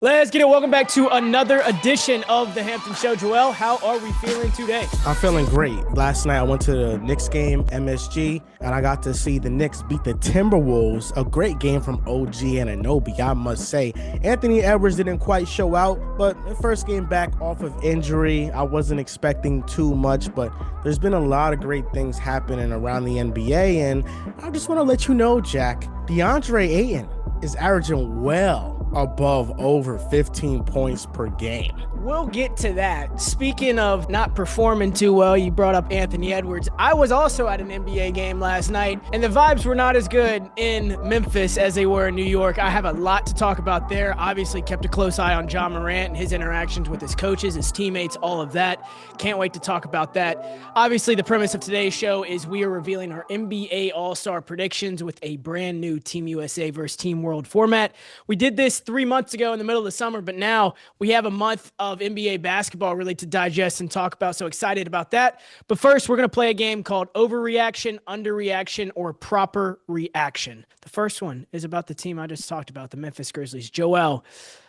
Let's get it. Welcome back to another edition of the Hampton Show. Joel, how are we feeling today? I'm feeling great. Last night I went to the Knicks game, MSG, and I got to see the Knicks beat the Timberwolves. A great game from OG Anunoby, I must say. Anthony Edwards didn't quite show out, but the first game back off of injury, I wasn't expecting too much, but there's been a lot of great things happening around the NBA, and I just want to let you know, Jack, DeAndre Ayton is averaging well above over 15 points per game. We'll get to that. Speaking of not performing too well, you brought up Anthony Edwards. I was also at an NBA game last night, and the vibes were not as good in Memphis as they were in New York. I have a lot to talk about there. Obviously kept a close eye on Ja Morant and his interactions with his coaches, his teammates, all of that. Can't wait to talk about that. Obviously, the premise of today's show is we are revealing our NBA All-Star predictions with a brand new Team USA versus Team World format. We did this 3 months ago in the middle of the summer, but now we have a month of NBA basketball really to digest and talk about. So excited about that. But first, we're going to play a game called Overreaction, Underreaction, or Proper Reaction. The first one is about the team I just talked about, the Memphis Grizzlies. Joel,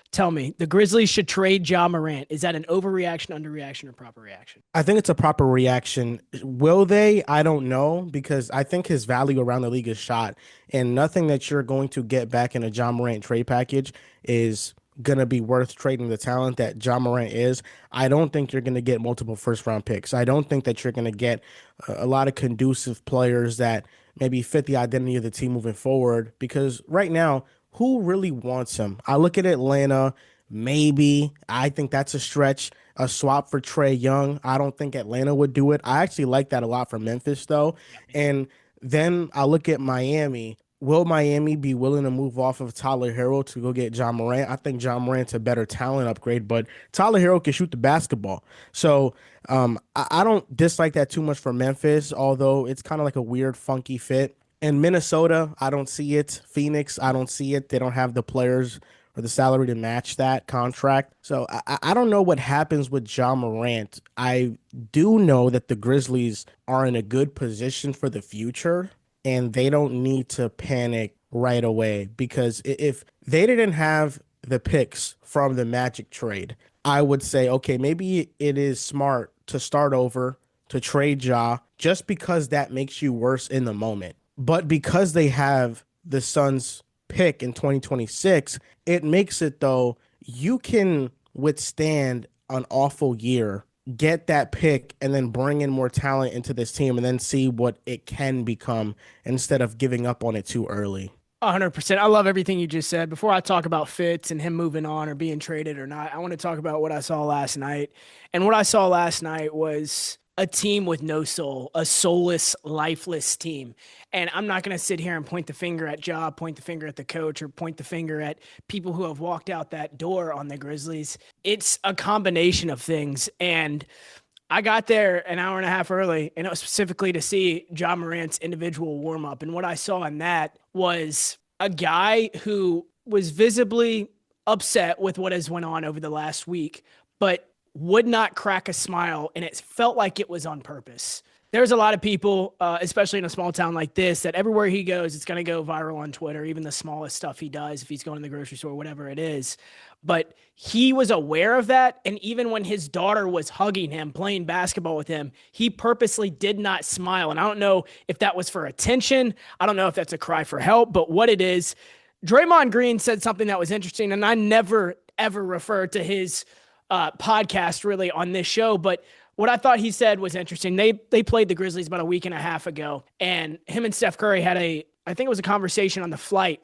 tell me, the Grizzlies should trade Ja Morant. Is that an overreaction, underreaction, or proper reaction? I think it's a proper reaction. Will they? I don't know, because I think his value around the league is shot, and nothing that you're going to get back in a Ja Morant trade package is going to be worth trading the talent that Ja Morant is. I don't think you're going to get multiple first-round picks. I don't think that you're going to get a lot of conducive players that maybe fit the identity of the team moving forward, because right now, who really wants him? I look at Atlanta, maybe. I think that's a stretch. A swap for Trae Young. I don't think Atlanta would do it. I actually like that a lot for Memphis, though. And then I look at Miami. Will Miami be willing to move off of Tyler Herro to go get Ja Morant? I think Ja Morant's a better talent upgrade, but Tyler Herro can shoot the basketball. So I don't dislike that too much for Memphis, although it's kind of like a weird, funky fit. In Minnesota, I don't see it. Phoenix, I don't see it. They don't have the players or the salary to match that contract. So I don't know what happens with Ja Morant. I do know that the Grizzlies are in a good position for the future, and they don't need to panic right away, because if they didn't have the picks from the Magic trade, I would say, okay, maybe it is smart to start over, to trade Ja, just because that makes you worse in the moment. But because they have the Suns pick in 2026, it makes it, though, you can withstand an awful year, get that pick, and then bring in more talent into this team and then see what it can become instead of giving up on it too early. 100%. I love everything you just said. Before I talk about Fitz and him moving on or being traded or not, I want to talk about what I saw last night. And what I saw last night was a team with no soul, a soulless, lifeless team. And I'm not going to sit here and point the finger at Ja, point the finger at the coach, or point the finger at people who have walked out that door on the Grizzlies. It's a combination of things. And I got there an hour and a half early, and it was specifically to see Ja Morant's individual warm-up. And what I saw in that was a guy who was visibly upset with what has went on over the last week, but would not crack a smile, and it felt like it was on purpose. There's a lot of people, especially in a small town like this, that everywhere he goes, it's going to go viral on Twitter, even the smallest stuff he does, if he's going to the grocery store, whatever it is. But he was aware of that, and even when his daughter was hugging him, playing basketball with him, he purposely did not smile. And I don't know if that was for attention. I don't know if that's a cry for help, but what it is, Draymond Green said something that was interesting, and I never, ever refer to his podcast really on this show, but what I thought he said was interesting. They played the Grizzlies about a week and a half ago, and him and Steph Curry had I think it was a conversation on the flight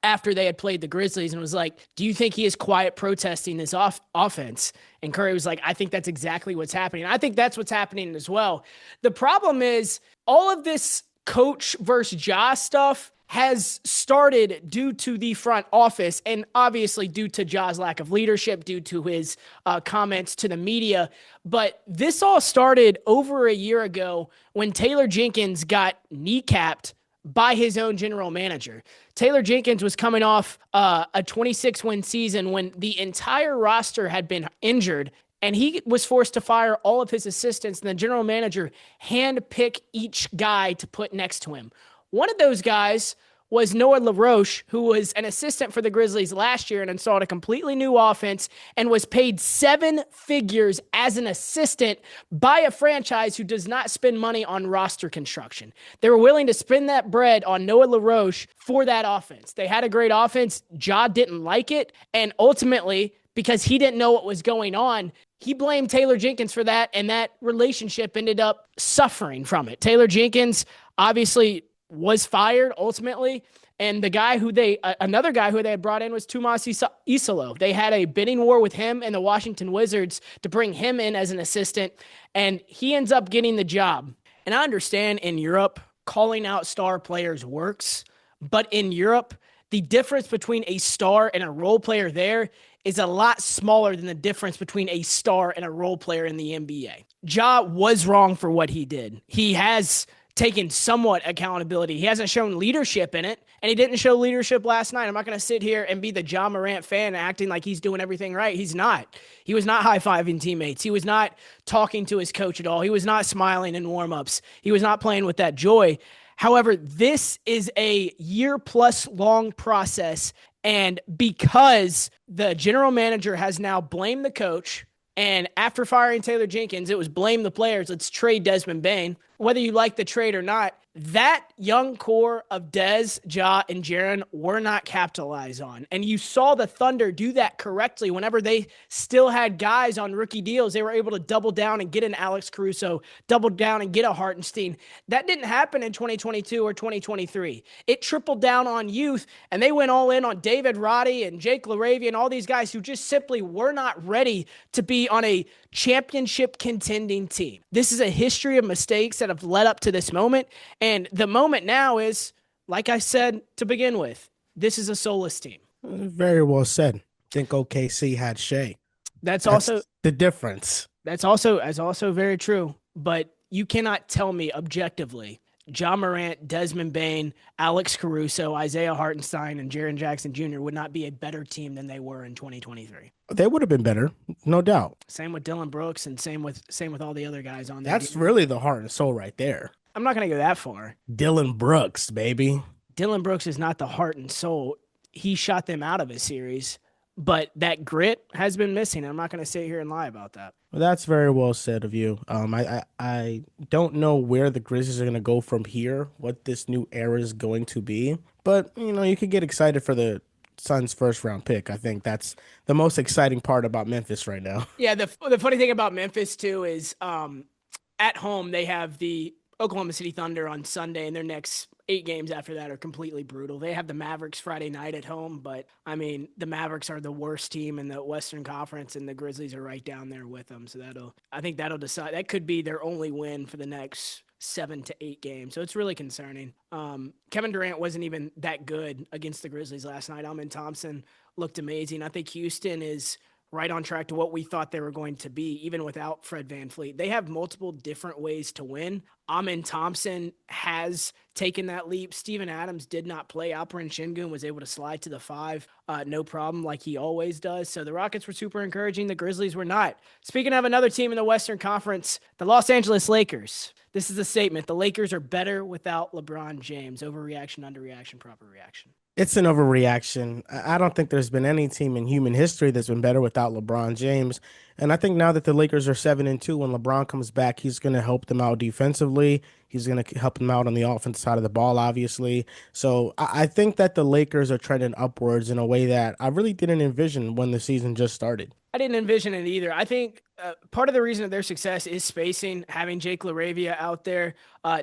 after they had played the Grizzlies, and was like, do you think he is quiet protesting this offense? And Curry was like, I think that's exactly what's happening. I think that's what's happening as well. The problem is all of this coach versus Ja stuff has started due to the front office, and obviously due to Ja's lack of leadership, due to his comments to the media. But this all started over a year ago when Taylor Jenkins got kneecapped by his own general manager. Taylor Jenkins was coming off a 26-win season when the entire roster had been injured, and he was forced to fire all of his assistants, and the general manager handpicked each guy to put next to him. One of those guys was Noah LaRoche, who was an assistant for the Grizzlies last year and installed a completely new offense and was paid seven figures as an assistant by a franchise who does not spend money on roster construction. They were willing to spend that bread on Noah LaRoche for that offense. They had a great offense. Ja didn't like it. And ultimately, because he didn't know what was going on, he blamed Taylor Jenkins for that, and that relationship ended up suffering from it. Taylor Jenkins obviously was fired ultimately, and another guy who they had brought in was Tomas Isolo. They had a bidding war with him and the Washington Wizards to bring him in as an assistant, and he ends up getting the job. And I understand in Europe, calling out star players works, but in Europe, the difference between a star and a role player there is a lot smaller than the difference between a star and a role player in the NBA. Ja was wrong for what he did. He has taken somewhat accountability. He hasn't shown leadership in it, and he didn't show leadership last night. I'm not going to sit here and be the Ja Morant fan acting like he's doing everything right. He's not. He was not high-fiving teammates. He was not talking to his coach at all. He was not smiling in warm-ups. He was not playing with that joy. However, this is a year-plus long process, and because the general manager has now blamed the coach, and after firing Taylor Jenkins, it was blame the players. Let's trade Desmond Bane. Whether you like the trade or not, that young core of Dez, Ja, and Jaren were not capitalized on. And you saw the Thunder do that correctly whenever they still had guys on rookie deals. They were able to double down and get an Alex Caruso, double down and get a Hartenstein. That didn't happen in 2022 or 2023. It tripled down on youth, and they went all in on David Roddy and Jake LaRavia and all these guys who just simply were not ready to be on a championship contending team. This is a history of mistakes that have led up to this moment. And the moment now is, like I said to begin with, this is a soulless team. Very well said. I think OKC had Shai. That's also the difference. That's also very true. But you cannot tell me objectively Ja Morant, Desmond Bane, Alex Caruso, Isaiah Hartenstein, and Jaren Jackson Jr. would not be a better team than they were in 2023. They would have been better, no doubt. Same with Dylan Brooks, and same with all the other guys on there. That's really the heart and soul right there. I'm not going to go that far. Dylan Brooks, baby. Dylan Brooks is not the heart and soul. He shot them out of a series, but that grit has been missing. I'm not going to sit here and lie about that. Well, that's very well said of you. I don't know where the Grizzlies are going to go from here, what this new era is going to be, but you could get excited for the Suns' first round pick. I think that's the most exciting part about Memphis right now. Yeah, the funny thing about Memphis too is at home they have the Oklahoma City Thunder on Sunday, and their next 8 games after that are completely brutal. They have the Mavericks Friday night at home, but I mean, the Mavericks are the worst team in the Western Conference, and the Grizzlies are right down there with them. So I think that'll decide. That could be their only win for the next 7 to 8 games. So it's really concerning. Kevin Durant wasn't even that good against the Grizzlies last night. Amen Thompson looked amazing. I think Houston is right on track to what we thought they were going to be, even without Fred VanVleet. They have multiple different ways to win. Amen Thompson has taken that leap. Steven Adams did not play. Alperen Şengün was able to slide to the 5, no problem, like he always does. So the Rockets were super encouraging. The Grizzlies were not. Speaking of another team in the Western Conference, the Los Angeles Lakers. This is a statement. The Lakers are better without LeBron James. Overreaction, underreaction, proper reaction. It's an overreaction. I don't think there's been any team in human history that's been better without LeBron James. And I think now that the Lakers are 7-2, when LeBron comes back, he's going to help them out defensively. He's going to help them out on the offensive side of the ball, obviously. So I think that the Lakers are trending upwards in a way that I really didn't envision when the season just started. I didn't envision it either. I think part of the reason of their success is spacing, having Jake LaRavia out there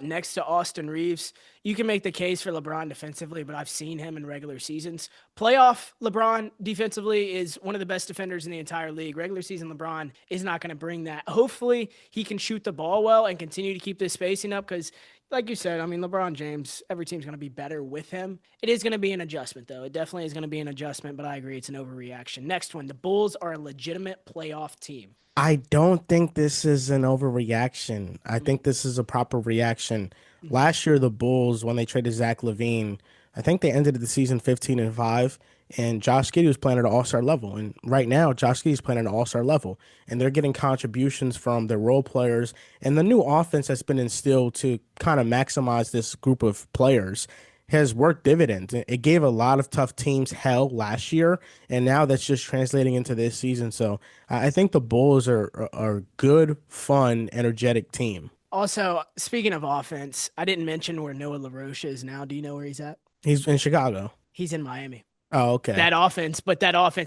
next to Austin Reaves. You can make the case for LeBron defensively, but I've seen him in regular seasons. Playoff LeBron defensively is one of the best defenders in the entire league. Regular season LeBron is not going to bring that. Hopefully he can shoot the ball well and continue to keep this spacing up because, like you said, I mean, LeBron James, every team's going to be better with him. It is going to be an adjustment, though. It definitely is going to be an adjustment, but I agree it's an overreaction. Next one, the Bulls are a legitimate playoff team. I don't think this is an overreaction. I think this is a proper reaction. Last year, the Bulls, when they traded Zach LaVine, I think they ended the season 15-5, and Josh Giddey was playing at an all-star level. And right now, Josh Giddey's playing at an all-star level, and they're getting contributions from their role players and the new offense that's been instilled to kind of maximize this group of players. has worked dividends. It gave a lot of tough teams hell last year, and now that's just translating into this season. So I think the Bulls are a good, fun, energetic team. Also, speaking of offense, I didn't mention where Noah LaRoche is now. Do you know where he's at? He's in Chicago. He's in Miami. Oh, okay. That offense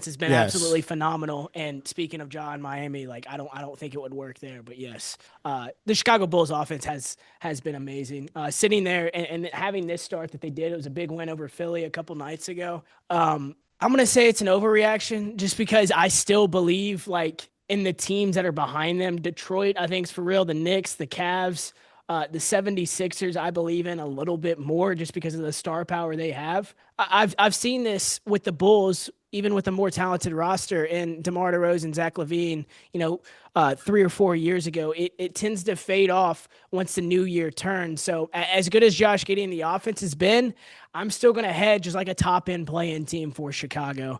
has been Yes. absolutely phenomenal. And speaking of John Miami, like I don't think it would work there, but yes, the Chicago Bulls offense has been amazing. Sitting there and having this start that they did, it was a big win over Philly a couple nights ago. I'm gonna say it's an overreaction just because I still believe like in the teams that are behind them. Detroit, I think is for real. The Knicks, the Cavs. The 76ers, I believe in a little bit more just because of the star power they have. I've seen this with the Bulls, even with a more talented roster and DeMar DeRozan, Zach LaVine, 3 or 4 years ago, it tends to fade off once the new year turns. So as good as Josh Giddey and the offense has been, I'm still going to head just like a top end play-in team for Chicago.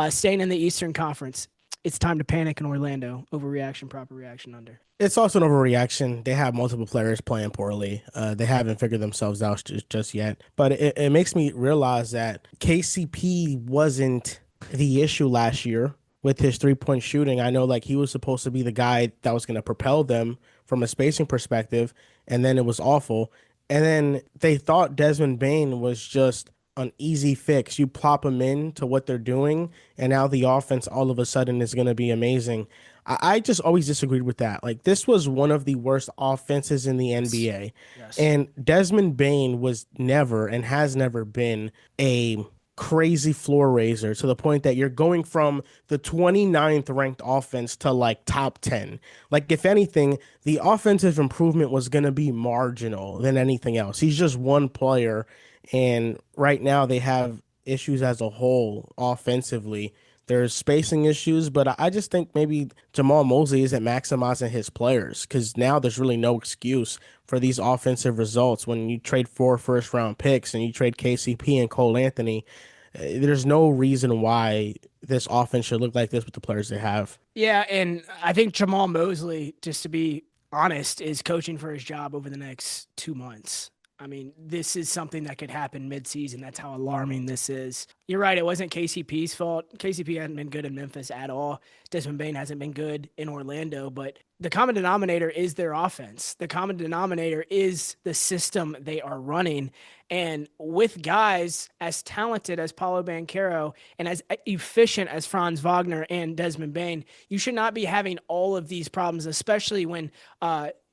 Staying in the Eastern Conference, it's time to panic in Orlando. Overreaction, proper reaction under. It's also an overreaction. They have multiple players playing poorly. They haven't figured themselves out just yet. But it makes me realize that KCP wasn't the issue last year with his 3-point shooting. I know like he was supposed to be the guy that was going to propel them from a spacing perspective, and then it was awful. And then they thought Desmond Bane was just an easy fix. You plop them into what they're doing, and now the offense all of a sudden is going to be amazing. I just always disagreed with that. Like this was one of the worst offenses in the Yes. NBA. Yes. And Desmond Bane was never and has never been a crazy floor raiser to the point that you're going from the 29th ranked offense to like top 10. Like if anything, the offensive improvement was going to be marginal than anything else. He's just one player, and right now they have issues as a whole offensively. There's spacing issues, but I just think maybe Jamal Mosley isn't maximizing his players because now there's really no excuse for these offensive results. When you trade 4 first round picks and you trade KCP and Cole Anthony, there's no reason why this offense should look like this with the players they have. Yeah, and I think Jamal Mosley, just to be honest, is coaching for his job over the next 2 months. I mean, this is something that could happen midseason. That's how alarming this is. You're right. It wasn't KCP's fault. KCP hadn't been good in Memphis at all. Desmond Bane hasn't been good in Orlando, but the common denominator is their offense. The common denominator is the system they are running. And with guys as talented as Paulo Banchero and as efficient as Franz Wagner and Desmond Bane, you should not be having all of these problems, especially when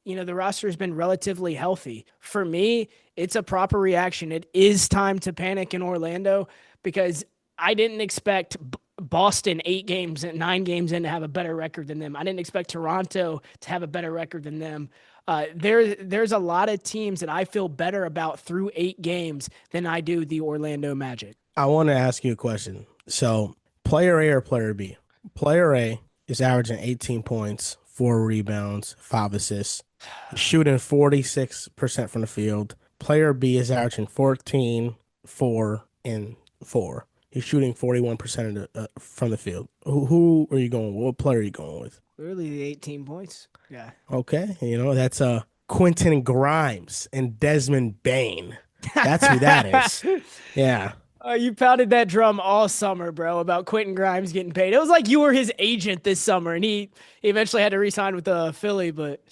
the roster has been relatively healthy. For me, it's a proper reaction. It is time to panic in Orlando because I didn't expect Boston 8 games and 9 games in to have a better record than them. I didn't expect Toronto to have a better record than them. There's a lot of teams that I feel better about through 8 games than I do the Orlando Magic. I want to ask you a question. So, player A or player B? Player A is averaging 18 points, 4 rebounds, 5 assists, shooting 46% from the field. Player B is averaging 14, 4, and 4. He's shooting 41% from the field. Who are you going with? What player are you going with? Clearly, the 18 points. Yeah. Okay, that's Quentin Grimes and Desmond Bane. That's who that is. Yeah. You pounded that drum all summer, bro, about Quentin Grimes getting paid. It was like you were his agent this summer, and he eventually had to re-sign with Philly, but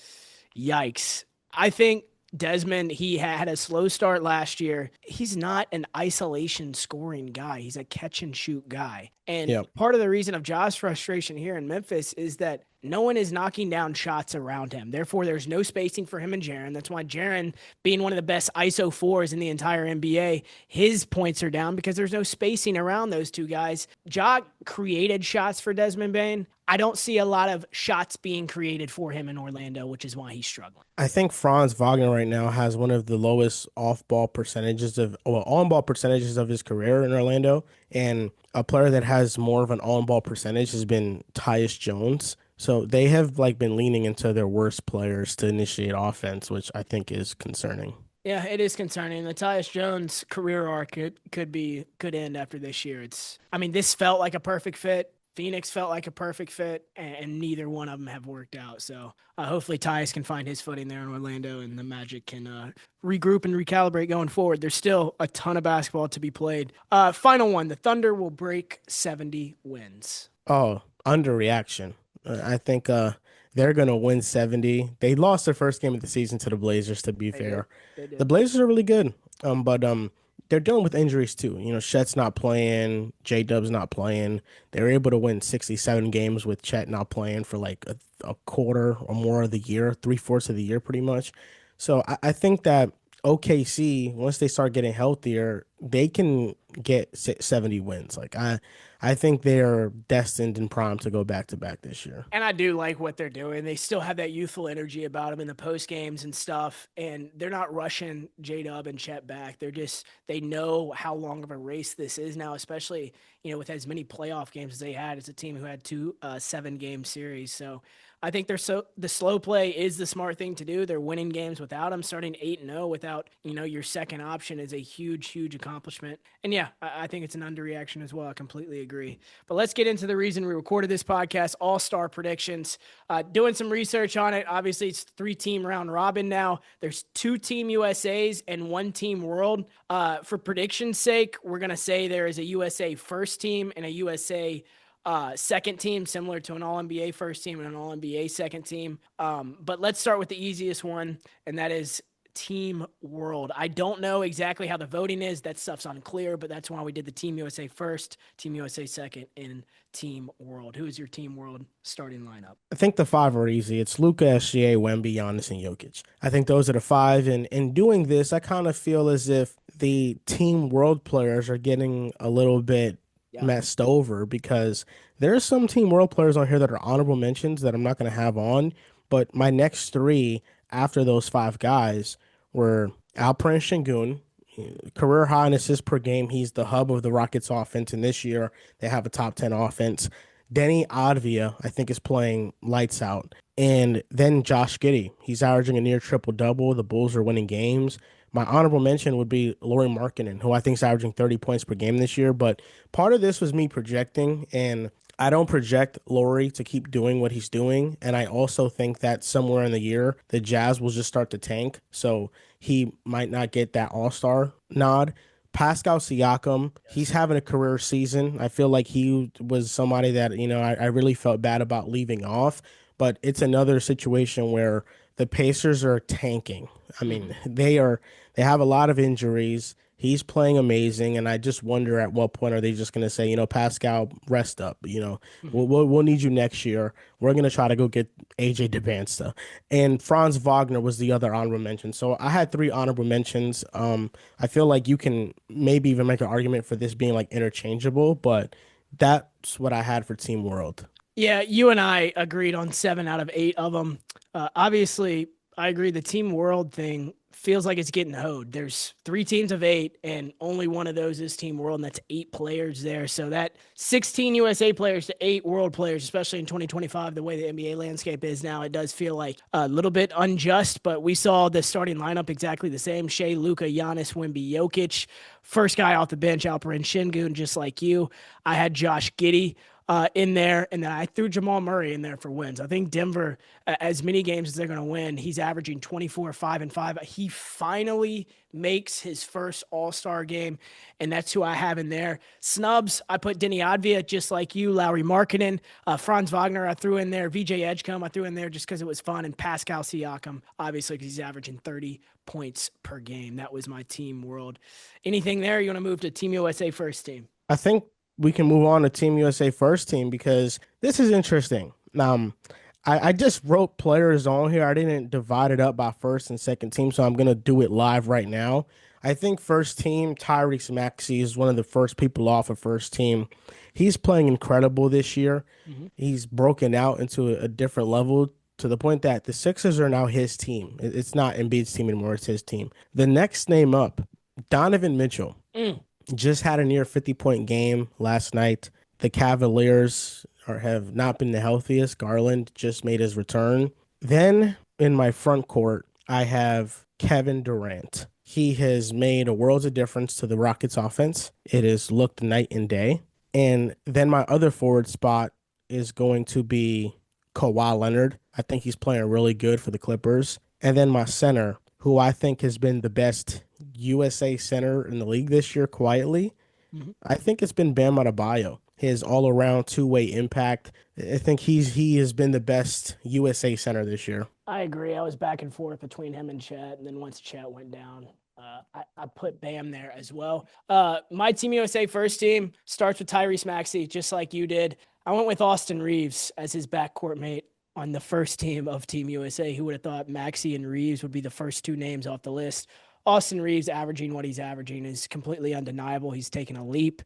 yikes. I think Desmond, he had a slow start last year. He's not an isolation scoring guy. He's a catch and shoot guy. And Yep. part of the reason of Ja's frustration here in Memphis is that no one is knocking down shots around him. Therefore, there's no spacing for him and Jaren. That's why Jaren, being one of the best ISO fours in the entire NBA, his points are down because there's no spacing around those two guys. Ja created shots for Desmond Bane. I don't see a lot of shots being created for him in Orlando, which is why he's struggling. I think Franz Wagner right now has one of the lowest on-ball percentages of his career in Orlando. And a player that has more of an on-ball percentage has been Tyus Jones. So they have like been leaning into their worst players to initiate offense, which I think is concerning. Yeah, it is concerning. The Tyus Jones career arc could end after this year. I mean, this felt like a perfect fit. Phoenix felt like a perfect fit, and neither one of them have worked out. So hopefully Tyus can find his footing there in Orlando, and the Magic can regroup and recalibrate going forward. There's still a ton of basketball to be played. Final one: the Thunder will break 70 wins. Oh, underreaction. I think they're gonna win 70. They lost their first game of the season to the Blazers, to be They did. fair. They The did. Blazers are really good. But they're dealing with injuries too. Chet's not playing, J-Dub's not playing. They were able to win 67 games with Chet not playing for like a quarter or more of the year, three-fourths of the year pretty much. So I think that OKC, once they start getting healthier, they can get 70 wins. I think they're destined and primed to go back to back this year. And I do like what they're doing. They still have that youthful energy about them in the post games and stuff. And they're not rushing J Dub and Chet back. They know how long of a race this is now, especially, with as many playoff games as they had. It's a team who had two 7-game series. So I think the slow play is the smart thing to do. They're winning games without him. Starting 8-0 without, your second option is a huge, huge accomplishment. And yeah, I think it's an underreaction as well. I completely agree. But let's get into the reason we recorded this podcast, All-Star predictions. Doing some research on it. Obviously, it's 3-team round robin now. There's 2 Team USAs and 1 Team World. For prediction's sake, we're going to say there is a USA first team and a USA second team, similar to an All-NBA first team and an All-NBA second team. But let's start with the easiest one, and that is Team World. I don't know exactly how the voting is. That stuff's unclear, but that's why we did the Team USA first, Team USA second, and Team World. Who is your Team World starting lineup? I think the five are easy. It's Luka, SGA, Wemby, Giannis, and Jokic. I think those are the five. And in doing this, I kind of feel as if the team world players are getting a little bit Yeah. messed over because there are some team world players on here that are honorable mentions that I'm not going to have on. But my next three after those five guys were Alperen Şengün, career high in assists per game. He's the hub of the Rockets offense. And this year, they have a top 10 offense. Denny Advia, I think, is playing lights out. And then Josh Giddey. He's averaging a near triple double. The Bulls are winning games. My honorable mention would be Lauri Markkanen, who I think is averaging 30 points per game this year. But part of this was me projecting, and I don't project Lauri to keep doing what he's doing. And I also think that somewhere in the year, the Jazz will just start to tank. So he might not get that all-star nod. Pascal Siakam, he's having a career season. I feel like he was somebody that, I really felt bad about leaving off, but it's another situation where the Pacers are tanking. I mean, they have a lot of injuries. He's playing amazing, and I just wonder at what point are they just going to say, Pascal, rest up. We'll need you next year. We're going to try to go get AJ DeBansta. And Franz Wagner was the other honorable mention. So I had three honorable mentions. I feel like you can maybe even make an argument for this being like interchangeable, but that's what I had for Team World. Yeah, you and I agreed on 7 out of 8 of them. Obviously, I agree. The Team World thing feels like it's getting hoed. There's 3 teams of 8, and only one of those is Team World, and that's 8 players there. So that 16 USA players to 8 World players, especially in 2025, the way the NBA landscape is now, it does feel like a little bit unjust. But we saw the starting lineup exactly the same: Shai, Luka, Giannis, Wemby, Jokic. First guy off the bench, Alperen Şengün, just like you. I had Josh Giddey in there, and then I threw Jamal Murray in there for wins. I think Denver, as many games as they're going to win, he's averaging 24, 5, and 5. He finally makes his first All-Star game, and that's who I have in there. Snubs, I put Denny Advia, just like you, Lauri Markkanen, Franz Wagner, I threw in there, VJ Edgecombe, I threw in there just because it was fun, and Pascal Siakam, obviously, because he's averaging 30 points per game. That was my Team World. Anything there? You want to move to Team USA first team? I think we can move on to Team USA first team because this is interesting. I just wrote players on here. I didn't divide it up by first and second team, so I'm gonna do it live right now. I think first team Tyrese Maxey is one of the first people off of first team. He's playing incredible this year. Mm-hmm. He's broken out into a different level to the point that the Sixers are now his team. It's not Embiid's team anymore; it's his team. The next name up, Donovan Mitchell. Just had a near 50-point game last night. The Cavaliers have not been the healthiest. Garland just made his return. Then in my front court, I have Kevin Durant. He has made a world of difference to the Rockets offense. It has looked night and day. And then my other forward spot is going to be Kawhi Leonard. I think he's playing really good for the Clippers. And then my center, who I think has been the best USA center in the league this year quietly, Mhm. I think it's been Bam Adebayo. His all-around two-way impact. I think he has been the best USA center this year. I agree. I was back and forth between him and Chet, and then once Chet went down, I put Bam there as well. My Team USA first team starts with Tyrese Maxey, just like you did. I went with Austin Reaves as his backcourt mate on the first team of Team USA. Who would have thought Maxey and Reaves would be the first two names off the list? Austin Reaves averaging what he's averaging is completely undeniable. He's taken a leap.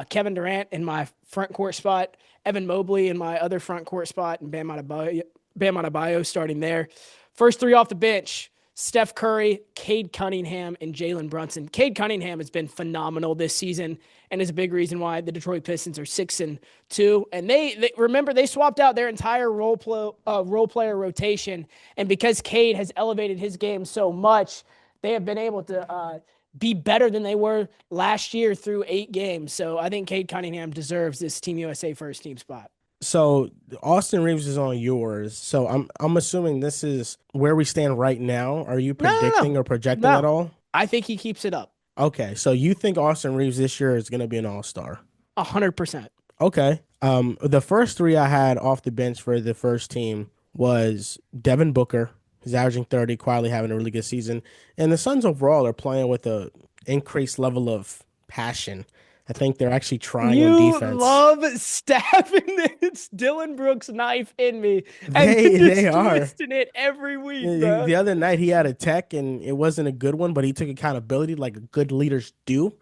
Kevin Durant in my front court spot, Evan Mobley in my other front court spot, and Bam Adebayo starting there. First three off the bench: Steph Curry, Cade Cunningham, and Jalen Brunson. Cade Cunningham has been phenomenal this season and is a big reason why the Detroit Pistons are 6-2. And they remember they swapped out their entire role player rotation, and because Cade has elevated his game so much, they have been able to be better than they were last year through 8 games. So I think Cade Cunningham deserves this Team USA first team spot. So Austin Reeves is on yours. So I'm assuming this is where we stand right now. Are you No, no, predicting no, or projecting at no. all? I think he keeps it up. Okay, so you think Austin Reeves this year is going to be an all-star? 100%. Okay. The first three I had off the bench for the first team was Devin Booker. He's averaging 30, quietly having a really good season. And the Suns overall are playing with a increased level of passion. I think they're actually trying on You defense. love stabbing this Dylan Brooks knife in me and then They just are. twisting it every week, bro. The other night he had a tech and it wasn't a good one, but he took accountability like good leaders do.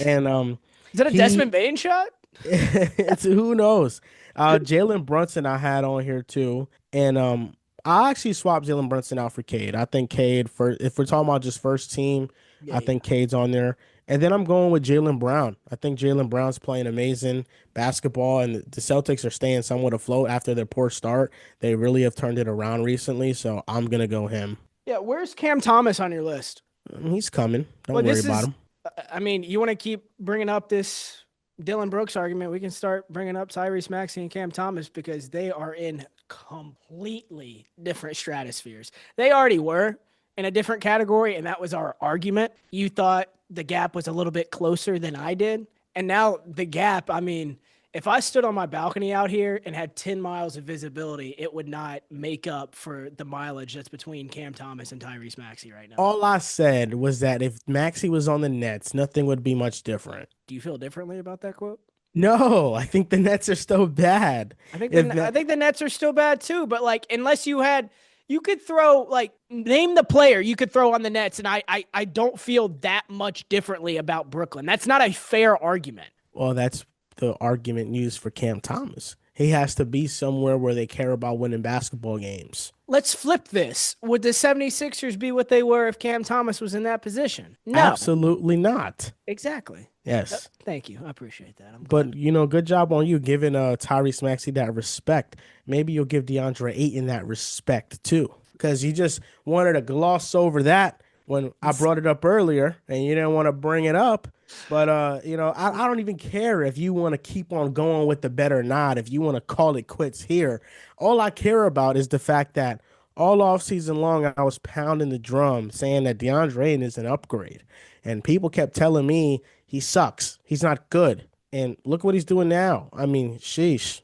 And Is that a he Desmond Bain shot? it's who knows. Jalen Brunson I had on here too. And I actually swapped Jalen Brunson out for Cade. I think Cade for if we're talking about just first team, Yeah, I yeah. think Cade's on there. And then I'm going with Jalen Brown. I think Jalen Brown's playing amazing basketball, and the Celtics are staying somewhat afloat after their poor start. They really have turned it around recently, so I'm gonna go him. Yeah, where's Cam Thomas on your list? He's coming. Don't Well, worry this about is, him. I mean, you want to keep bringing up this Dylan Brooks argument? We can start bringing up Tyrese Maxey and Cam Thomas because they are in completely different stratospheres. They already were in a different category, and that was our argument. You thought the gap was a little bit closer than I did. And now the gap, I mean, if I stood on my balcony out here and had 10 miles of visibility, it would not make up for the mileage that's between Cam Thomas and Tyrese Maxey right now. All I said was that if Maxey was on the Nets, nothing would be much different. Do you feel differently about that quote? No, I think the Nets are still bad. If I that, think the Nets are still bad too, but like unless you had you could throw like name the player you could throw on the Nets, and I don't feel that much differently about Brooklyn. That's not a fair argument. well, that's the argument used for Cam Thomas. He has to be somewhere where they care about winning basketball games. Let's flip this. Would the 76ers be what they were if Cam Thomas was in that position? No. Absolutely not. Exactly. Yes. Thank you. I appreciate that. I'm glad. But good job on you giving Tyrese Maxey that respect. Maybe you'll give DeAndre Ayton that respect too, because you just wanted to gloss over that when I brought it up earlier, and you didn't want to bring it up. But I don't even care if you want to keep on going with the bet or not. If you want to call it quits here, all I care about is the fact that all off season long I was pounding the drum saying that DeAndre Ayton is an upgrade, and people kept telling me he sucks. He's not good. And look what he's doing now. I mean, sheesh,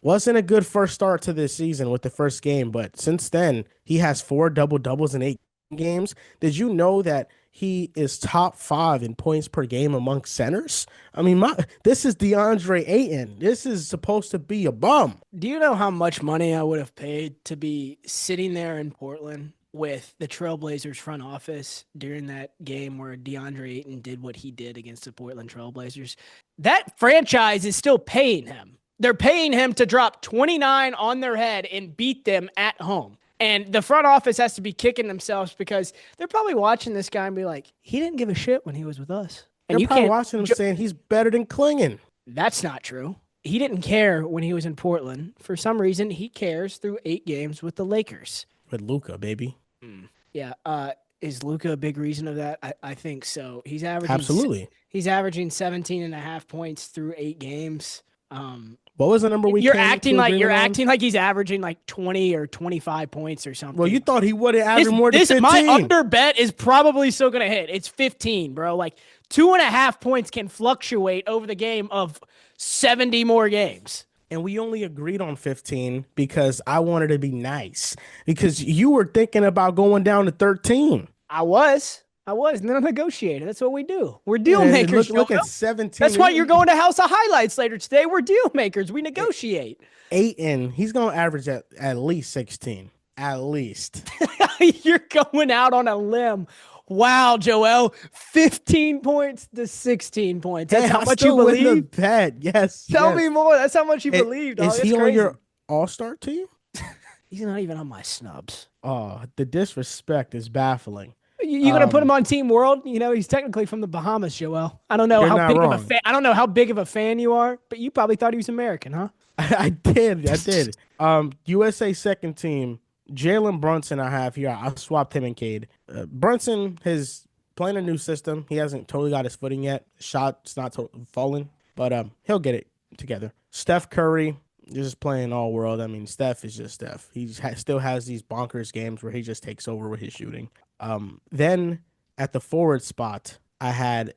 wasn't a good first start to this season with the first game, but since then, he has 4 double doubles in 8 games. Did you know that he is top 5 in points per game among centers? I mean, this is DeAndre Ayton. This is supposed to be a bum. Do you know how much money I would have paid to be sitting there in Portland with the Trailblazers front office during that game where DeAndre Ayton did what he did against the Portland Trailblazers? That franchise is still paying him. They're paying him to drop 29 on their head and beat them at home. And the front office has to be kicking themselves because they're probably watching this guy and be like, he didn't give a shit when he was with us. And They're you probably can't. watching him saying he's better than Klingen. That's not true. He didn't care when he was in Portland. For some reason, he cares through 8 games with the Lakers. With Luka, baby. Yeah. Is Luka a big reason of that? I think so. Absolutely. He's averaging 17 and a half points through 8 games. Um, What was the number we you're came acting to like agreement on? he's averaging like 20 or 25 points or Well, you something. thought he would have This averaged more than this my 15. under bet is probably still gonna hit. It's 15, bro. Like 2.5 points can fluctuate over the game of 70 more games. And we only agreed on 15 because I wanted to be nice. Because you were thinking about going down to 13. I was, and then I negotiated. That's what we do. We're deal And makers, look Joel. at 17. That's why you're going to House of Highlights later today. We're deal makers. We negotiate. Aiton, he's going to average at least 16. At least. You're going out on a limb. Wow, Joel. 15 points to 16 points. That's Hey, how I much you still win the believe? bet. Yes. Tell Yes. me more. That's how much you believe, dog. Is That's he on crazy. your all-star team? He's not even on my snubs. Oh, the disrespect is baffling. You gonna put him on Team World? You know, he's technically from the Bahamas, Joel. I don't know You're how not big of a wrong. fan. I don't know how big of a fan you are, but you probably thought he was American, huh? I did. I did. USA second team, Jalen Brunson I have here. I swapped him and Cade. Brunson is playing a new system. He hasn't totally got his footing yet. Shot's not falling, but he'll get it together. Steph Curry just playing all world. I mean, Steph is just Steph. He still has these bonkers games where he just takes over with his shooting. Then at the forward spot, I had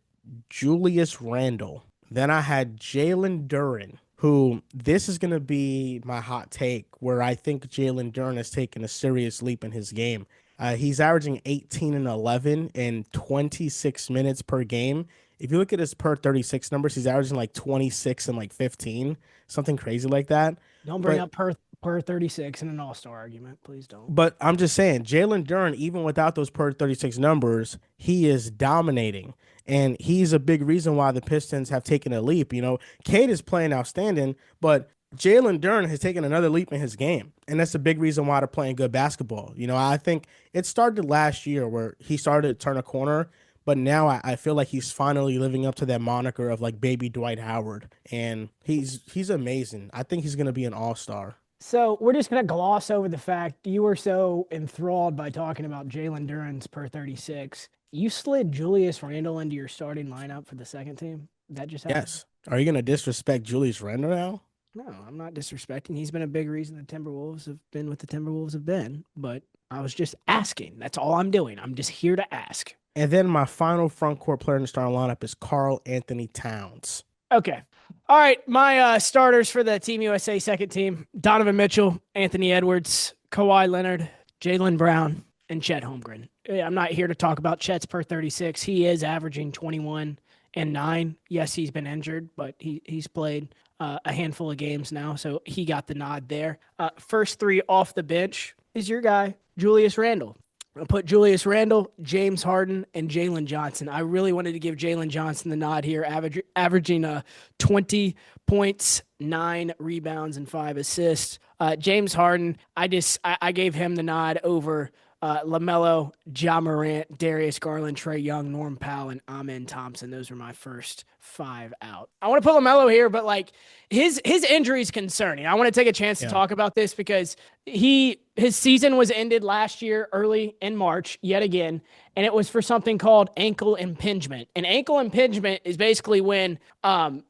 Julius Randle. Then I had Jalen Duren, who this is going to be my hot take, where I think Jalen Duren has taken a serious leap in his game. He's averaging 18 and 11 in 26 minutes per game. If you look at his per 36 numbers, he's averaging like 26 and like 15, something crazy like that. Don't bring But up per 36 in an all-star argument. Please don't. but I'm just saying, Jalen Duren, even without those per 36 numbers, he is dominating. And he's a big reason why the Pistons have taken a leap. You know, Cade is playing outstanding, but Jalen Duren has taken another leap in his game. And that's a big reason why they're playing good basketball. You know, I think it started last year where he started to turn a corner, but now I feel like he's finally living up to that moniker of like baby Dwight Howard. And he's amazing. I think he's going to be an all-star. So we're just gonna gloss over the fact you were so enthralled by talking about Jalen Duren's per 36. You slid Julius Randle into your starting lineup for the second team. That just happened. Yes. Are you going to disrespect Julius Randle now? No, I'm not disrespecting. He's been a big reason the Timberwolves have been what the Timberwolves have been. But I was just asking. That's all I'm doing. I'm just here to ask. And then my final front court player in the starting lineup is Karl Anthony Towns. Okay. All right. My starters for the Team USA second team: Donovan Mitchell, Anthony Edwards, Kawhi Leonard, Jaylen Brown, and Chet Holmgren. I'm not here to talk about Chet's per 36. He is averaging 21 and 9. Yes, he's been injured, but he's played a handful of games now, so he got the nod there. First three off the bench is your guy, Julius Randle. I'll put Julius Randle, James Harden, and Jalen Johnson. I really wanted to give Jalen Johnson the nod here, averaging 20 points, 9 rebounds, and 5 assists. James Harden, I gave him the nod over LaMelo, Ja Morant, Darius Garland, Trae Young, Norm Powell, and Amen Thompson. Those were my first 5 out. I want to put LaMelo here, but like his injury is concerning. I want to take a chance to talk about this because his season was ended last year early in March yet again, and it was for something called ankle impingement. And ankle impingement is basically when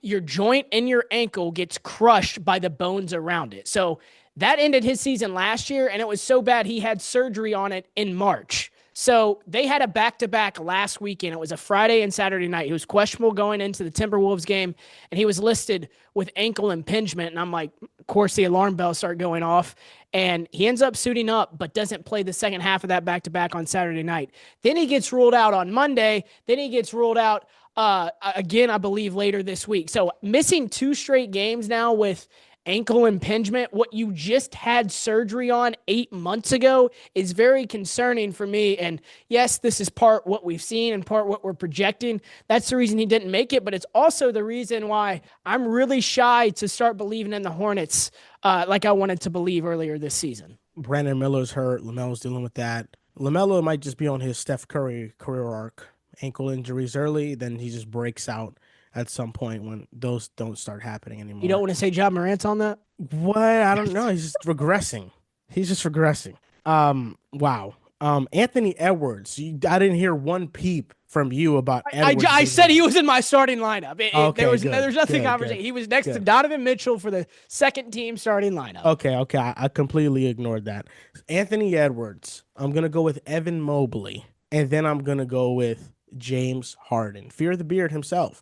your joint in your ankle gets crushed by the bones around it. So that ended his season last year, and it was so bad he had surgery on it in March. So they had a back-to-back last weekend. It was a Friday and Saturday night. He was questionable going into the Timberwolves game, and he was listed with ankle impingement. And I'm like, of course, the alarm bells start going off, and he ends up suiting up but doesn't play the second half of that back-to-back on Saturday night. Then he gets ruled out on Monday. Then he gets ruled out again, I believe, later this week. So missing 2 straight games now with ankle impingement, what you just had surgery on 8 months ago, is very concerning for me. And yes, this is part what we've seen and part what we're projecting. That's the reason he didn't make it, but it's also the reason why I'm really shy to start believing in the Hornets like I wanted to believe earlier this season. Brandon Miller's hurt. LaMelo's dealing with that. LaMelo might just be on his Steph Curry career arc. Ankle injuries early, then he just breaks out at some point when those don't start happening anymore. You don't want to say Ja Morant's on that? What? I don't know. He's just regressing. He's just regressing. Wow. Anthony Edwards. I didn't hear one peep from you about Edwards I being said a. he was in my starting lineup. Okay, There's good, nothing good, good, conversation. He was next to good. Donovan Mitchell for the second team starting lineup. Okay, okay. I completely ignored that. Anthony Edwards. I'm gonna go with Evan Mobley, and then I'm gonna go with James Harden. Fear the Beard himself.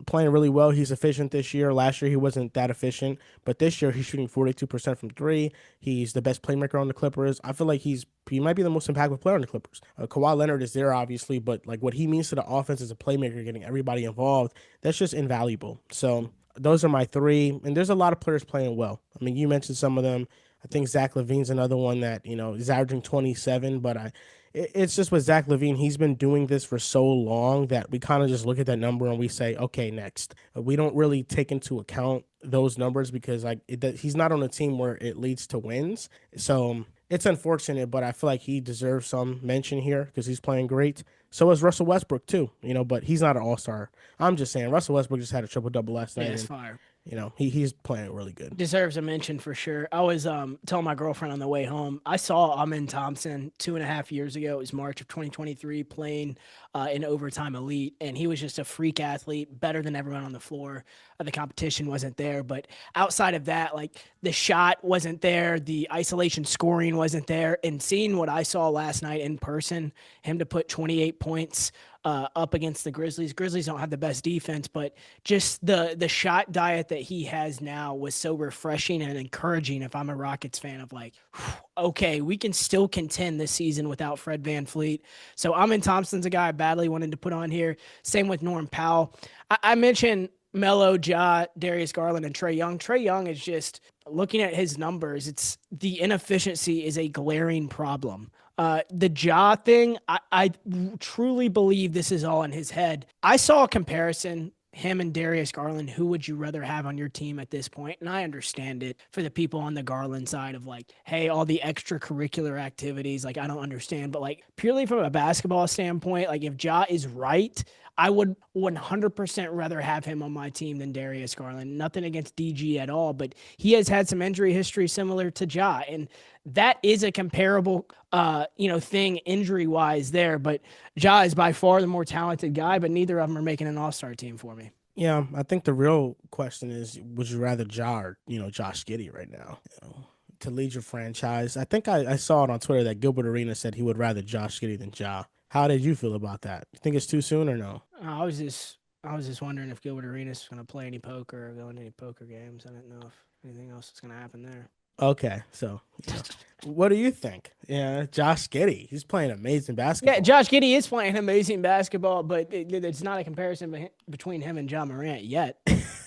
Playing really well. He's efficient this year. Last year he wasn't that efficient, but this year he's shooting 42% from three. He's the best playmaker on the Clippers. I feel like he might be the most impactful player on the Clippers. Kawhi Leonard is there obviously, but like what he means to the offense as a playmaker, getting everybody involved, that's just invaluable. So those are my three. And there's a lot of players playing well. I mean, you mentioned some of them. I think Zach LaVine's another one that, is averaging 27, but it's just with Zach LaVine, he's been doing this for so long that we kind of just look at that number and we say, okay, next. We don't really take into account those numbers because he's not on a team where it leads to wins. So it's unfortunate, but I feel like he deserves some mention here because he's playing great. So is Russell Westbrook too, but he's not an all-star. I'm just saying Russell Westbrook just had a triple-double last Yeah, night it's and fire. he's playing really good. Deserves a mention for sure. I was telling my girlfriend on the way home. I saw Amin Thompson 2.5 years ago. It was March of 2023, playing in overtime elite, and he was just a freak athlete, better than everyone on the floor. The competition wasn't there, but outside of that, like the shot wasn't there, the isolation scoring wasn't there, and seeing what I saw last night in person, him to put 28 points up against the Grizzlies. Grizzlies don't have the best defense, but just the shot diet that he has now was so refreshing and encouraging. If I'm a Rockets fan, of like, okay, we can still contend this season without Fred VanVleet. So Amin Thompson's a guy I badly wanted to put on here. Same with Norm Powell. I mentioned Melo, Ja, Darius Garland, and Trae Young. Trae Young is just looking at his numbers. It's the inefficiency is a glaring problem. The jaw thing, I truly believe this is all in his head. I saw a comparison, him and Darius Garland. Who would you rather have on your team at this point? And I understand it for the people on the Garland side of like, hey, all the extracurricular activities, like I don't understand. But like purely from a basketball standpoint, like if Ja is right, I would 100% rather have him on my team than Darius Garland. Nothing against DG at all, but he has had some injury history similar to Ja, and that is a comparable, thing injury wise there. But Ja is by far the more talented guy, but neither of them are making an all-star team for me. Yeah, I think the real question is, would you rather Ja or, Josh Giddey right now, to lead your franchise? I think I saw it on Twitter that Gilbert Arenas said he would rather Josh Giddey than Ja. How did you feel about that? You think it's too soon or no? I was just wondering if Gilbert Arenas was going to play any poker or go into any poker games. I didn't know if anything else was going to happen there. Okay, so what do you think? Yeah, Josh Giddey, he's playing amazing Yeah, basketball. Josh Giddey is playing amazing basketball, but it's not a comparison between him and Ja Morant yet.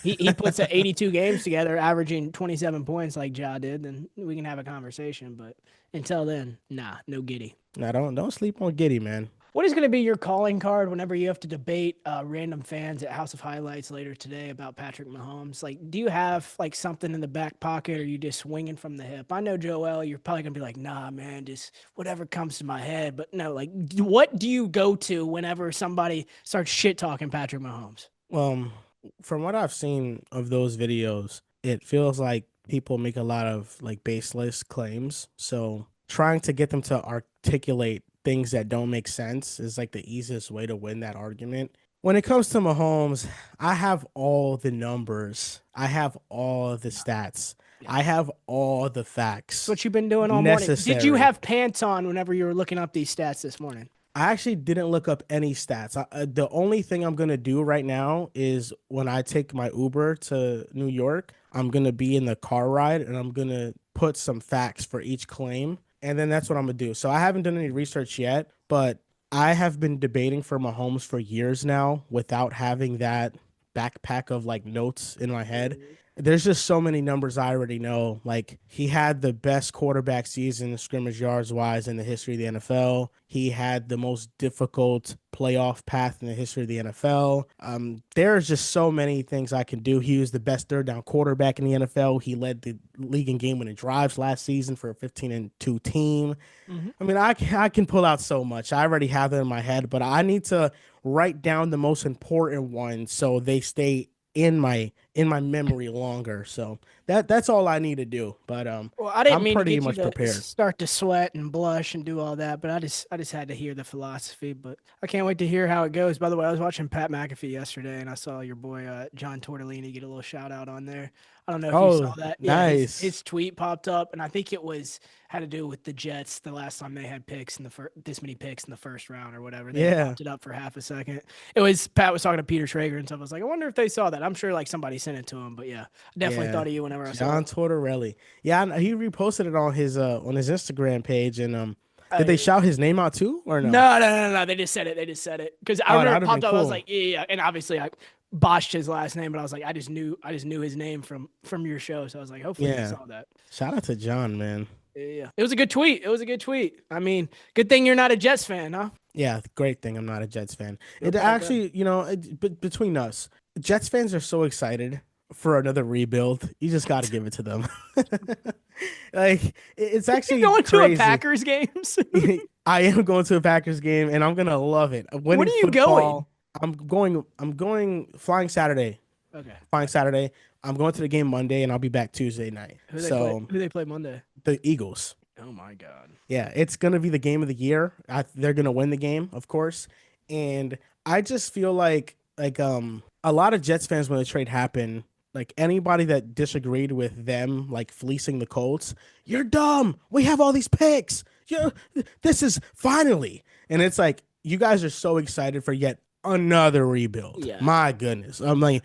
He puts 82 games together, averaging 27 points like Ja did, then we can have a conversation. But until then, nah, no Giddey. Now don't sleep on Giddey, man. What is going to be your calling card whenever you have to debate random fans at House of Highlights later today about Patrick Mahomes? Like, do you have like something in the back pocket, or are you just swinging from the hip? I know, Joel, you're probably going to be like, nah, man, just whatever comes to my head. But no, like, what do you go to whenever somebody starts shit talking Patrick Mahomes? Um, from what I've seen of those videos, it feels like people make a lot of like baseless claims. So trying to get them to articulate things that don't make sense is like the easiest way to win that argument. When it comes to Mahomes, I have all the numbers. I have all the stats. Yeah. I have all the That's facts what you've been doing all morning. Did you necessary. have pants on whenever you were looking up these stats this morning? I actually didn't look up any stats. The only thing I'm gonna do right now is when I take my Uber to New York, I'm gonna be in the car ride and I'm gonna put some facts for each claim, and then that's what I'm gonna do. So I haven't done any research yet, but I have been debating for Mahomes for years now without having that backpack of like notes in my head. There's just so many numbers I already know. Like he had the best quarterback season scrimmage yards wise in the history of the NFL. He had the most difficult playoff path in the history of the NFL. There's just so many things I can do. He was the best third down quarterback in the NFL. He led the league in game winning drives last season for a 15-2 team. Mm-hmm. I mean, I can pull out so much. I already have it in my head, but I need to write down the most important ones so they stay in my in my memory longer. So that's all I need to do. But Well, I didn't I'm mean to pretty get you much to prepared. start to sweat and blush and do all that, but I just had to hear the philosophy. But I can't wait to hear how it goes. By the way, I was watching Pat McAfee yesterday, and I saw your boy John Tortellini get a little shout out on there. I don't know if you saw Oh, that. Yeah, nice. his tweet popped up, and I think it was had to do with the Jets the last time they had picks in the this many picks in the first round or whatever. They had Yeah. popped it up for half a second. It was Pat was talking to Peter Schrager and stuff. I was like, I wonder if they saw that. I'm sure like somebody sent it to him, but yeah, I definitely Yeah. thought of you whenever I saw it. John Tortorelli. Yeah, he reposted it on his Instagram page and did they I, shout his name out too or no? no. They just said it. They just said it because I Oh, remember that it would have been popped up. I was cool. like, yeah. And obviously, I botched his last name, but I was like, I just knew his name from your show. So I was like, hopefully he Yeah. saw that. Shout out to John, man. Yeah, it was a good tweet. It was a good tweet. I mean, good thing you're not a Jets fan, huh? Yeah, great thing I'm not a Jets fan. Go It Pack, go. actually, between us, Jets fans are so excited for another rebuild. You just got to give it to them. Like it's You actually going to a crazy. Packers games? I am going to a Packers game and I'm gonna love it. When Winning are you going? football. I'm going flying Saturday. Okay, Flying gotcha. Saturday. I'm going to the game Monday and I'll be back Tuesday night. Who they play? So Who they play Monday? the Eagles. Oh my God. Yeah, it's gonna be the game of the year. They're gonna win the game, of course. And I just feel like a lot of Jets fans when the trade happened, like anybody that disagreed with them like fleecing the Colts, you're dumb. We have all these picks. You this is finally. And it's like you guys are so excited for yet another rebuild. Yeah, My goodness. I'm like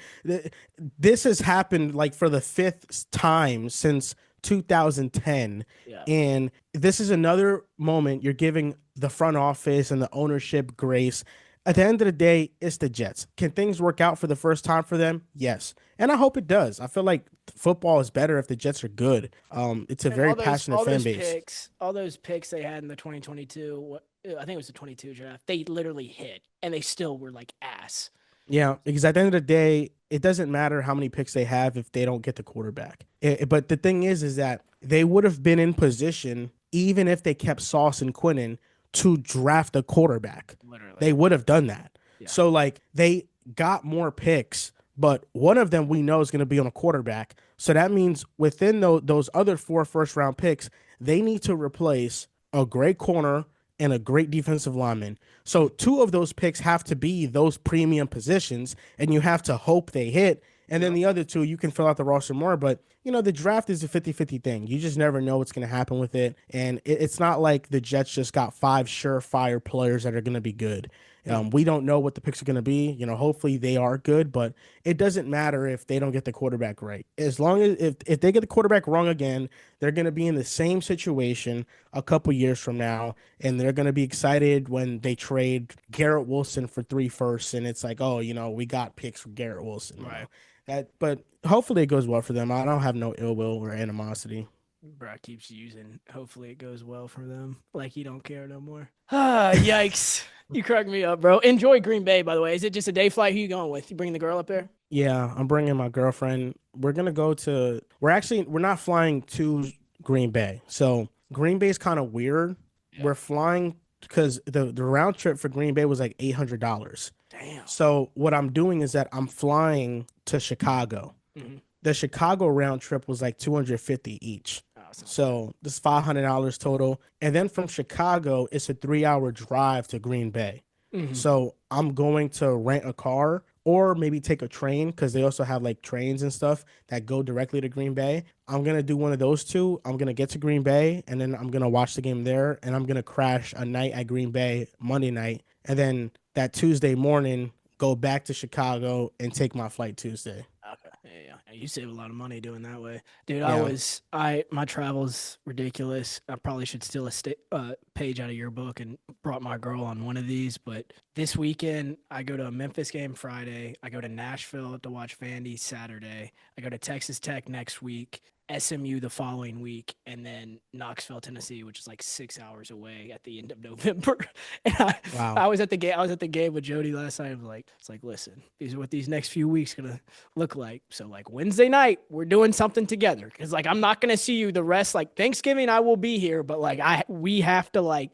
this has happened like for the fifth time since 2010 yeah. and this is another moment you're giving the front office and the ownership grace. At the end of the day, it's the Jets. Can things work out for the first time for them? Yes. And I hope it does. I feel like football is better if the Jets are good. It's a And very passionate fan base. all those picks they had in the 2022, I think it was the 22 draft, they literally hit, and they still were like ass. Yeah, because at the end of the day, it doesn't matter how many picks they have if they don't get the quarterback. But the thing is that they would have been in position even if they kept Sauce and Quinnen to draft a quarterback. Literally. They would have done that. Yeah. So like they got more picks, but one of them we know is going to be on a quarterback. So that means within those other four first round picks, they need to replace a great corner and a great defensive lineman. So two of those picks have to be those premium positions, and you have to hope they hit. And then Yep. the other two, you can fill out the roster more. But, the draft is a 50-50 thing. You just never know what's going to happen with it. And it's not like the Jets just got five surefire players that are going to be good. Mhm. We don't know what the picks are going to be. Hopefully they are good, but it doesn't matter if they don't get the quarterback right. As long as if they get the quarterback wrong again, they're going to be in the same situation a couple years from now, and they're going to be excited when they trade Garrett Wilson for 3 firsts, and it's like, oh, we got picks for Garrett Wilson. Right. But hopefully it goes well for them. I don't have no ill will or animosity. Bro keeps using. Hopefully it goes well for them. Like he don't care no more. Ah, yikes! You cracked me up, bro. Enjoy Green Bay, by the way. Is it just a day flight? Who you going with? You bringing the girl up there? Yeah, I'm bringing my girlfriend. We're not flying to Green Bay. So Green Bay is kind of weird. Yeah. We're flying because the round trip for Green Bay was like $800. Damn. So what I'm doing is that I'm flying to Chicago. Mm-hmm. The Chicago round trip was like 250 each. Awesome. So this is $500 total. And then from Chicago, it's a 3 hour drive to Green Bay. Mm-hmm. So I'm going to rent a car or maybe take a train because they also have like trains and stuff that go directly to Green Bay. I'm going to do one of those two. I'm going to get to Green Bay and then I'm going to watch the game there. And I'm going to crash a night at Green Bay Monday night. And then that Tuesday morning, go back to Chicago and take my flight Tuesday. Okay. Yeah. You save a lot of money doing that way, dude. Yeah. My travel's ridiculous. I probably should steal a page out of your book and brought my girl on one of these. But this weekend, I go to a Memphis game Friday. I go to Nashville to watch Vandy Saturday. I go to Texas Tech next week. SMU the following week, and then Knoxville, Tennessee, which is like 6 hours away at the end of November. And I Wow. was at the game. I was at the game with Jody last night. I was like, it's like, listen, these are what these next few weeks gonna look like. So like Wednesday night, we're doing something together because like I'm not gonna see you the rest. Like Thanksgiving, I will be here, but like we have to like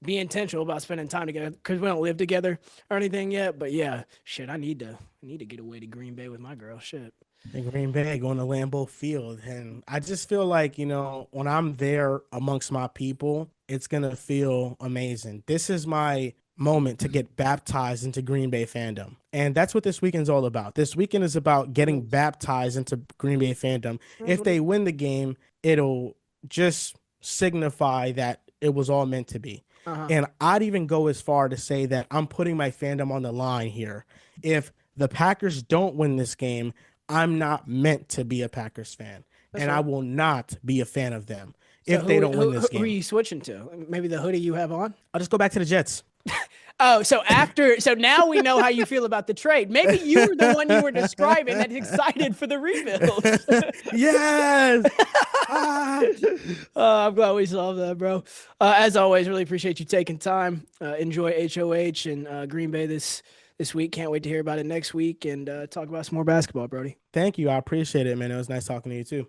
be intentional about spending time together because we don't live together or anything yet. But yeah, shit, I need to get away to Green Bay with my girl. Shit. in Green Bay going to Lambeau Field. And I just feel like, when I'm there amongst my people, it's going to feel amazing. This is my moment to get baptized into Green Bay fandom. And that's what this weekend's all about. This weekend is about getting Nice. baptized into Green Bay fandom. That's If what it they is. win the game, it'll just signify that it was all meant to be. Uh-huh. And I'd even go as far to say that I'm putting my fandom on the line here. If the Packers don't win this game, I'm not meant to be a Packers fan, That's and I fair. will not be a fan of them So if they who don't win who this who are game. you switching to? Maybe the hoodie you have on? I'll just go back to the Jets. Oh, so now we know how you feel about the trade. Maybe you were the one you were describing that's excited for the rebuild. Yes. Ah. I'm glad we solved that, bro. As always, really appreciate you taking time. Enjoy HOH and Green Bay this week. Can't wait to hear about it next week and talk about some more basketball, Brody. Thank you. I appreciate it, man. It was nice talking to you too.